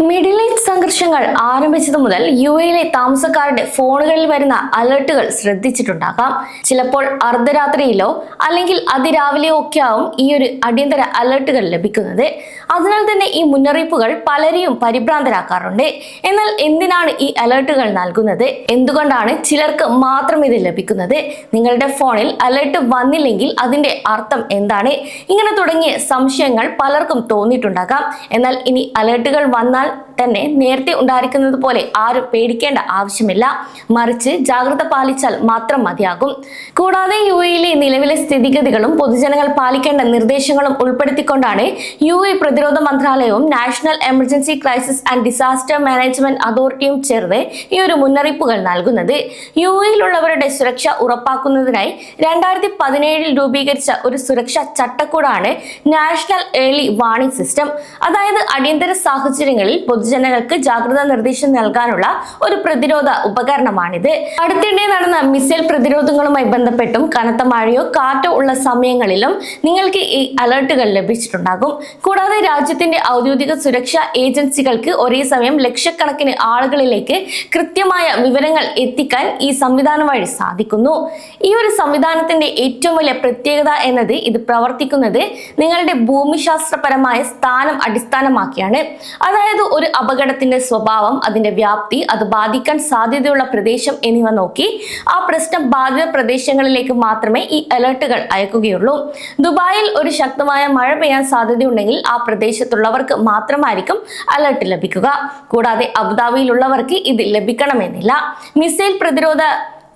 Middle east സംഘർഷങ്ങൾ ആരംഭിച്ചതു മുതൽ യുഎയിലെ താമസക്കാരുടെ ഫോണുകളിൽ വരുന്ന അലർട്ടുകൾ ശ്രദ്ധിച്ചിട്ടുണ്ടാകാം. ചിലപ്പോൾ അർദ്ധരാത്രിയിലോ അല്ലെങ്കിൽ അതിരാവിലെയോ ഒക്കെ ആവും ഈ ഒരു അടിയന്തര അലർട്ടുകൾ ലഭിക്കുന്നത്. അതിനാൽ തന്നെ ഈ മുന്നറിയിപ്പുകൾ പലരെയും പരിഭ്രാന്തരാക്കാറുണ്ട്. എന്നാൽ എന്തിനാണ് ഈ അലർട്ടുകൾ നൽകുന്നത്? എന്തുകൊണ്ടാണ് ചിലർക്ക് മാത്രം ഇത് ലഭിക്കുന്നത്? നിങ്ങളുടെ ഫോണിൽ അലർട്ട് വന്നില്ലെങ്കിൽ അതിന്റെ അർത്ഥം എന്താണ്? ഇങ്ങനെ തുടങ്ങിയ സംശയങ്ങൾ പലർക്കും തോന്നിയിട്ടുണ്ടാകാം. എന്നാൽ ഇനി അലർട്ടുകൾ വന്നാൽ തന്നെ നേരത്തെ ഉണ്ടായിരിക്കുന്നത് പോലെ ആരും പേടിക്കേണ്ട ആവശ്യമില്ല. മറിച്ച് ജാഗ്രത പാലിച്ചാൽ മാത്രം മതിയാകും. കൂടാതെ യുഎയിലെ നിലവിലെ സ്ഥിതിഗതികളും പൊതുജനങ്ങൾ പാലിക്കേണ്ട നിർദ്ദേശങ്ങളും ഉൾപ്പെടുത്തിക്കൊണ്ടാണ് യുഎ പ്രതിരോധ മന്ത്രാലയവും national emergency crisis and disaster management അതോറിറ്റിയും ചേർന്ന് ഈ ഒരു മുന്നറിയിപ്പുകൾ നൽകുന്നത്. യുഎയിലുള്ളവരുടെ സുരക്ഷ ഉറപ്പാക്കുന്നതിനായി 2017 രൂപീകരിച്ച ഒരു സുരക്ഷാ ചട്ടക്കൂടാണ് നാഷണൽ ഏർലി വാർണിംഗ് സിസ്റ്റം. അതായത് അടിയന്തര സാഹചര്യങ്ങളിൽ പൊതുജനങ്ങൾക്ക് ജാഗ്രതാ നിർദ്ദേശം നൽകാനുള്ള ഒരു പ്രതിരോധ ഉപകരണമാണിത്. അടുത്തിടെ നടന്ന മിസൈൽ പ്രതിരോധങ്ങളുമായി ബന്ധപ്പെട്ടും കനത്ത മഴയോ കാറ്റോ ഉള്ള സമയങ്ങളിലും നിങ്ങൾക്ക് ഈ അലർട്ടുകൾ ലഭിച്ചിട്ടുണ്ടാകും. കൂടാതെ രാജ്യത്തിന്റെ ഔദ്യോഗിക സുരക്ഷാ ഏജൻസികൾക്ക് ഒരേ സമയം ലക്ഷക്കണക്കിന് ആളുകളിലേക്ക് കൃത്യമായ വിവരങ്ങൾ എത്തിക്കാൻ ഈ സംവിധാനം വഴി സാധിക്കുന്നു. ഈ ഒരു സംവിധാനത്തിന്റെ ഏറ്റവും വലിയ പ്രത്യേകത എന്നത് ഇത് പ്രവർത്തിക്കുന്നത് നിങ്ങളുടെ ഭൂമിശാസ്ത്രപരമായ സ്ഥാനം അടിസ്ഥാനമാക്കിയാണ്. അതായത് ഒരു അപകടത്തിന്റെ സ്വഭാവം, അതിന്റെ വ്യാപ്തി, അത് ബാധിക്കാൻ സാധ്യതയുള്ള പ്രദേശം എന്നിവ നോക്കി ആ പ്രശ്നം ബാധിത പ്രദേശങ്ങളിലേക്ക് മാത്രമേ ഈ അലർട്ടുകൾ അയക്കുകയുള്ളൂ. ദുബായിൽ ഒരു ശക്തമായ മഴ പെയ്യാൻ സാധ്യതയുണ്ടെങ്കിൽ ആ പ്രദേശത്തുള്ളവർക്ക് മാത്രമായിരിക്കും അലർട്ട് ലഭിക്കുക. കൂടാതെ അബുദാബിയിലുള്ളവർക്ക് ഇത് ലഭിക്കണമെന്നില്ല. മിസൈൽ പ്രതിരോധ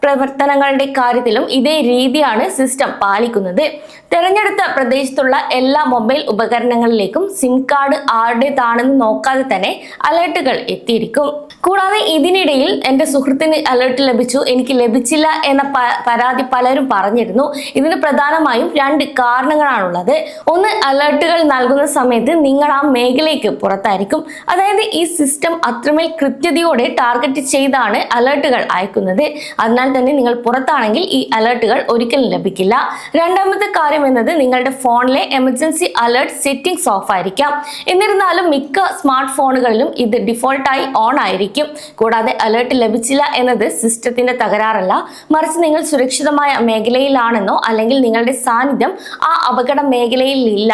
പ്രവർത്തനങ്ങളുടെ കാര്യത്തിലും ഇതേ രീതിയാണ് സിസ്റ്റം പാലിക്കുന്നത്. തിരഞ്ഞെടുത്ത പ്രദേശത്തുള്ള എല്ലാ മൊബൈൽ ഉപകരണങ്ങളിലേക്കും സിം കാർഡ് ആരുടേതാണെന്ന് നോക്കാതെ തന്നെ അലർട്ടുകൾ എത്തിയിരിക്കും. കൂടാതെ ഇതിനിടയിൽ എൻ്റെ സുഹൃത്തിന് അലർട്ട് ലഭിച്ചു, എനിക്ക് ലഭിച്ചില്ല എന്ന പരാതി പലരും പറഞ്ഞിരുന്നു. ഇതിന് പ്രധാനമായും 2 കാരണങ്ങളാണുള്ളത്. ഒന്ന്, അലർട്ടുകൾ നൽകുന്ന സമയത്ത് നിങ്ങൾ ആ മേഖലയ്ക്ക് പുറത്തായിരിക്കും. അതായത് ഈ സിസ്റ്റം അത്രമേൽ കൃത്യതയോടെ ടാർഗറ്റ് ചെയ്താണ് അലർട്ടുകൾ അയക്കുന്നത്. അതിനാൽ തന്നെ നിങ്ങൾ പുറത്താണെങ്കിൽ ഈ അലർട്ടുകൾ ഒരിക്കലും ലഭിക്കില്ല. രണ്ടാമത്തെ കാര്യം എന്നത് നിങ്ങളുടെ ഫോണിലെ എമർജൻസി അലർട്ട് സെറ്റിംഗ്സ് ഓഫ് ആയിരിക്കാം. എന്നിരുന്നാലും മിക്ക സ്മാർട്ട് ഫോണുകളിലും ഇത് ഡിഫോൾട്ടായി ഓൺ ആയിരിക്കും. കൂടാതെ അലർട്ട് ലഭിച്ചില്ല എന്നത് സിസ്റ്റത്തിന്റെ തകരാറല്ല, മറിച്ച് നിങ്ങൾ സുരക്ഷിതമായ മേഖലയിലാണെന്നോ അല്ലെങ്കിൽ നിങ്ങളുടെ സാന്നിധ്യം ആ അപകട മേഖലയിൽ ഇല്ല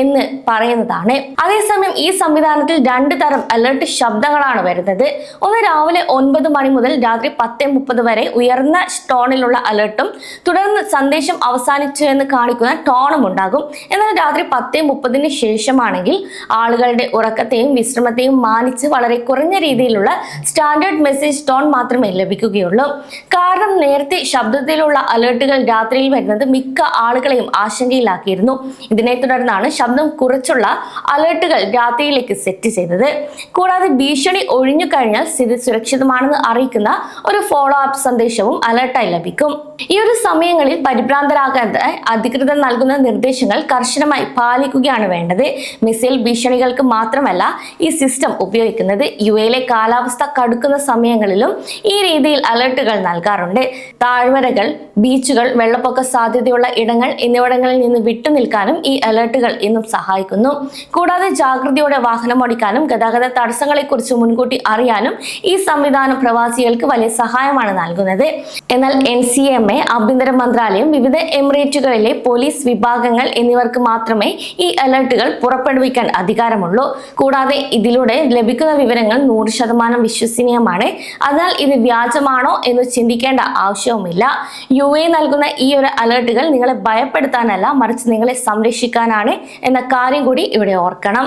എന്ന് പറയുന്നതാണ്. അതേസമയം ഈ സംവിധാനത്തിൽ 2 തരം അലർട്ട് ശബ്ദങ്ങളാണ് വരുന്നത്. ഒന്ന്, രാവിലെ 9 മണി മുതൽ രാത്രി 10:30 വരെ ഉയർന്ന ടോണിലുള്ള അലർട്ടും തുടർന്ന് സന്ദേശം അവസാനിച്ചു എന്ന് കാണിക്കുന്ന ടോണും ഉണ്ടാകും. എന്നാൽ രാത്രി 10:30 ശേഷമാണെങ്കിൽ ആളുകളുടെ ഉറക്കത്തെയും വിശ്രമത്തെയും മാനിച്ച് വളരെ കുറഞ്ഞ രീതിയിലുള്ള സ്റ്റാൻഡേർഡ് മെസ്സേജ് ടോൺ മാത്രമേ ലഭിക്കുകയുള്ളൂ. കാരണം നേരത്തെ ശബ്ദത്തിലുള്ള അലർട്ടുകൾ രാത്രിയിൽ വരുന്നത് മിക്ക ആളുകളെയും ആശങ്കയിലാക്കിയിരുന്നു. ഇതിനെ തുടർന്നാണ് ശബ്ദം കുറച്ചുള്ള അലർട്ടുകൾ രാത്രിയിലേക്ക് സെറ്റ് ചെയ്തത്. കൂടാതെ ഭീഷണി ഒഴിഞ്ഞു കഴിഞ്ഞാൽ സ്ഥിതി സുരക്ഷിതമാണെന്ന് അറിയിക്കുന്ന ഒരു ഫോളോ അപ്പ് സന്ദേശവും അലർട്ടായി ലഭിക്കും. ഈ ഒരു സമയങ്ങളിൽ പരിഭ്രാന്തരാകാതെ അധികൃതർ നൽകുന്ന നിർദ്ദേശങ്ങൾ കർശനമായി പാലിക്കുകയാണ് വേണ്ടത്. മിസൈൽ ഭീഷണികൾക്ക് മാത്രമല്ല ഈ സിസ്റ്റം ഉപയോഗിക്കുന്നത്. യുഎയിലെ കാലാവസ്ഥ കടുക്കുന്ന സമയങ്ങളിലും ഈ രീതിയിൽ അലർട്ടുകൾ നൽകാറുണ്ട്. താഴ്വരകൾ, ബീച്ചുകൾ, വെള്ളപ്പൊക്ക സാധ്യതയുള്ള ഇടങ്ങൾ എന്നിവിടങ്ങളിൽ നിന്ന് വിട്ടുനിൽക്കാനും ഈ അലർട്ടുകൾ ഇന്നും സഹായിക്കുന്നു. കൂടാതെ ജാഗ്രതയോടെ വാഹനം ഓടിക്കാനും ഗതാഗത തടസ്സങ്ങളെ കുറിച്ച് മുൻകൂട്ടി അറിയാനും ഈ സംവിധാനം പ്രവാസികൾക്ക് വലിയ സഹായമാണ് നൽകുന്നത്. എന്നാൽ NCMA, ആഭ്യന്തര മന്ത്രാലയം, വിവിധ എമിറേറ്റുകളിലെ പോലീസ് വിഭാഗങ്ങൾ എന്നിവർക്ക് മാത്രമേ ഈ അലർട്ടുകൾ പുറപ്പെടുവിക്കാൻ അധികാരമുള്ളൂ. കൂടാതെ ഇതിലൂടെ ലഭിക്കുന്ന വിവരങ്ങൾ 100% വിശ്വസനീയമാണ്. അതിനാൽ ഇത് വ്യാജമാണോ എന്ന് ചിന്തിക്കേണ്ട ആവശ്യവുമില്ല. യുഎ നൽകുന്ന ഈ ഒരു അലർട്ടുകൾ നിങ്ങളെ ഭയപ്പെടുത്താനല്ല, മറിച്ച് നിങ്ങളെ സംരക്ഷിക്കാനാണ് എന്ന കാര്യം കൂടി ഇവിടെ ഓർക്കണം.